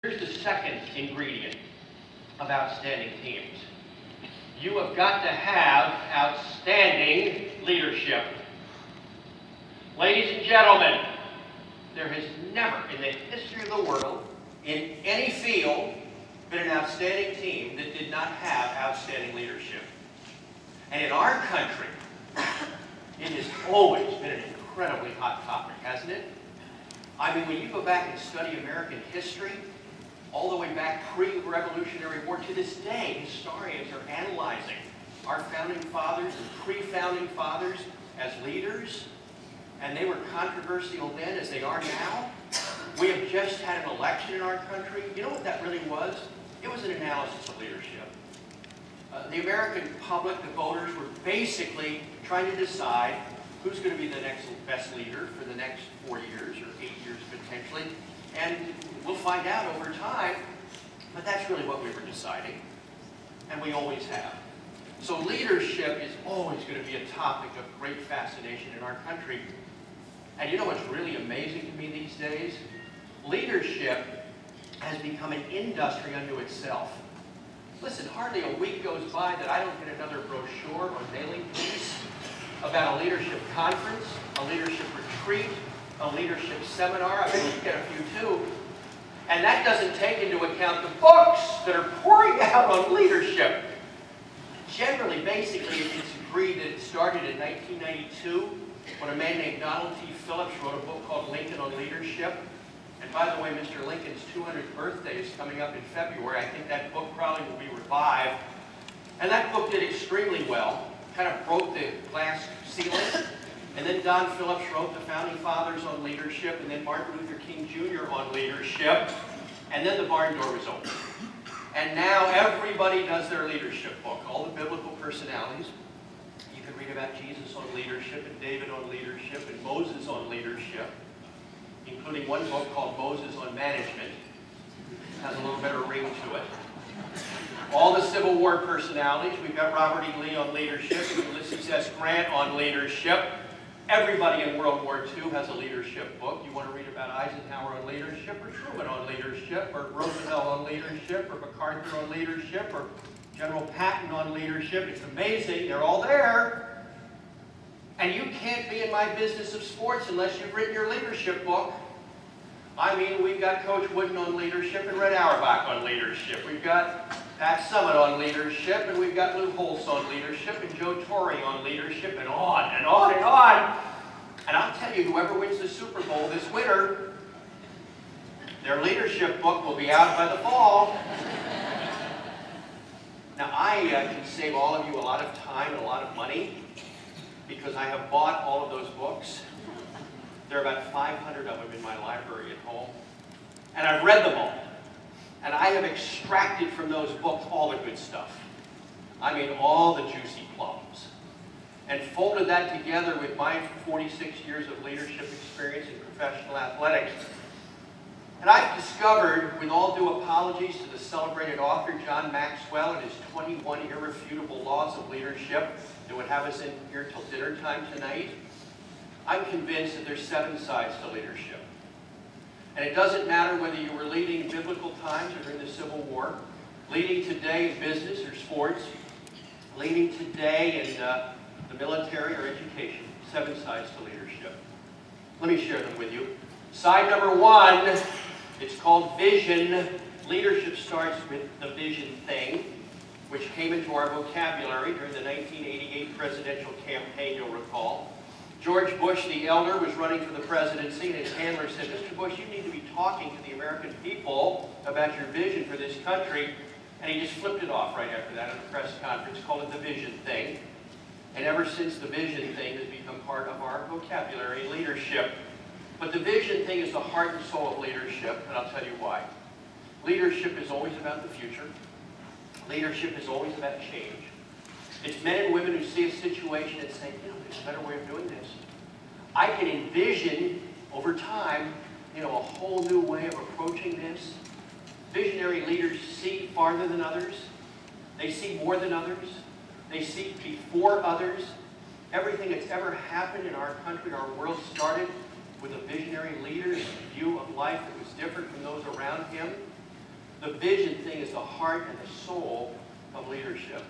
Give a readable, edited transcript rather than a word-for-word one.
Here's the second ingredient of outstanding teams. You have got to have outstanding leadership. Ladies and gentlemen, there has never in the history of the world, in any field, been an outstanding team that did not have outstanding leadership. And in our country, it has always been an incredibly hot topic, hasn't it? I mean, when you go back and study American history, all the way back pre-Revolutionary War to this day, historians are analyzing our founding fathers and pre-founding fathers as leaders, and they were controversial then as they are now. We have just had an election in our country. You know what that really was? It was an analysis of leadership. The American public, the voters, were basically trying to decide who's going to be the next best leader for the next 4 years or 8 years potentially. And we'll find out over time, but that's really what we were deciding, and we always have. So leadership is always going to be a topic of great fascination in our country. And you know what's really amazing to me these days? Leadership has become an industry unto itself. Listen, hardly a week goes by that I don't get another brochure or mailing piece about a leadership conference, a leadership retreat, a leadership seminar. I mean, you get a few too. And that doesn't take into account the books that are pouring out on leadership. Generally, basically, it's agreed that it started in 1992 when a man named Donald T. Phillips wrote a book called Lincoln on Leadership. And by the way, Mr. Lincoln's 200th birthday is coming up in February. I think that book probably will be revived. And that book did extremely well. Kind of broke the glass ceiling. And then Don Phillips wrote the Founding Fathers on leadership, and then Martin Luther King Jr. on leadership, and then the barn door was open. And now everybody does their leadership book, all the biblical personalities. You can read about Jesus on leadership, and David on leadership, and Moses on leadership, including one book called Moses on Management. It has a little better ring to it. All the Civil War personalities. We've got Robert E. Lee on leadership, and Ulysses S. Grant on leadership. Everybody in World War II has a leadership book. You want to read about Eisenhower on leadership, or Truman on leadership, or Roosevelt on leadership, or MacArthur on leadership, or General Patton on leadership. It's amazing. They're all there. And you can't be in my business of sports unless you've written your leadership book. I mean, we've got Coach Wooden on leadership and Red Auerbach on leadership. We've got Pat Summit on leadership, and we've got Lou Holtz on leadership, and Joe Torre on leadership, and on and on and on. And I'll tell you, whoever wins the Super Bowl this winter, their leadership book will be out by the fall. Now, I can save all of you a lot of time and a lot of money because I have bought all of those books. There are about 500 of them in my library at home. And I've read them all. And I have extracted from those books all the good stuff. I mean, all the juicy plums. And folded that together with my 46 years of leadership experience in professional athletics. And I've discovered, with all due apologies to the celebrated author John Maxwell and his 21 irrefutable laws of leadership that would have us in here till dinner time tonight, I'm convinced that there's 7 sides to leadership. And it doesn't matter whether you were leading biblical times or during the Civil War, leading today in business or sports, leading today in the military or education. 7 sides to leadership. Let me share them with you. Side number 1, it's called vision. Leadership starts with the vision thing, which came into our vocabulary during the 1988 presidential campaign, you'll recall. George Bush, the elder, was running for the presidency, and his handler said, Mr. Bush, you need to be talking to the American people about your vision for this country. And he just flipped it off right after that at a press conference, called it the vision thing. And ever since, the vision thing has become part of our vocabulary in leadership. But the vision thing is the heart and soul of leadership, and I'll tell you why. Leadership is always about the future. Leadership is always about change. It's men and women who see a situation and say, you know, there's a better way of doing this. I can envision, over time, you know, a whole new way of approaching this. Visionary leaders see farther than others. They see more than others. They see before others. Everything that's ever happened in our country, our world, started with a visionary leader and a view of life that was different from those around him. The vision thing is the heart and the soul of leadership.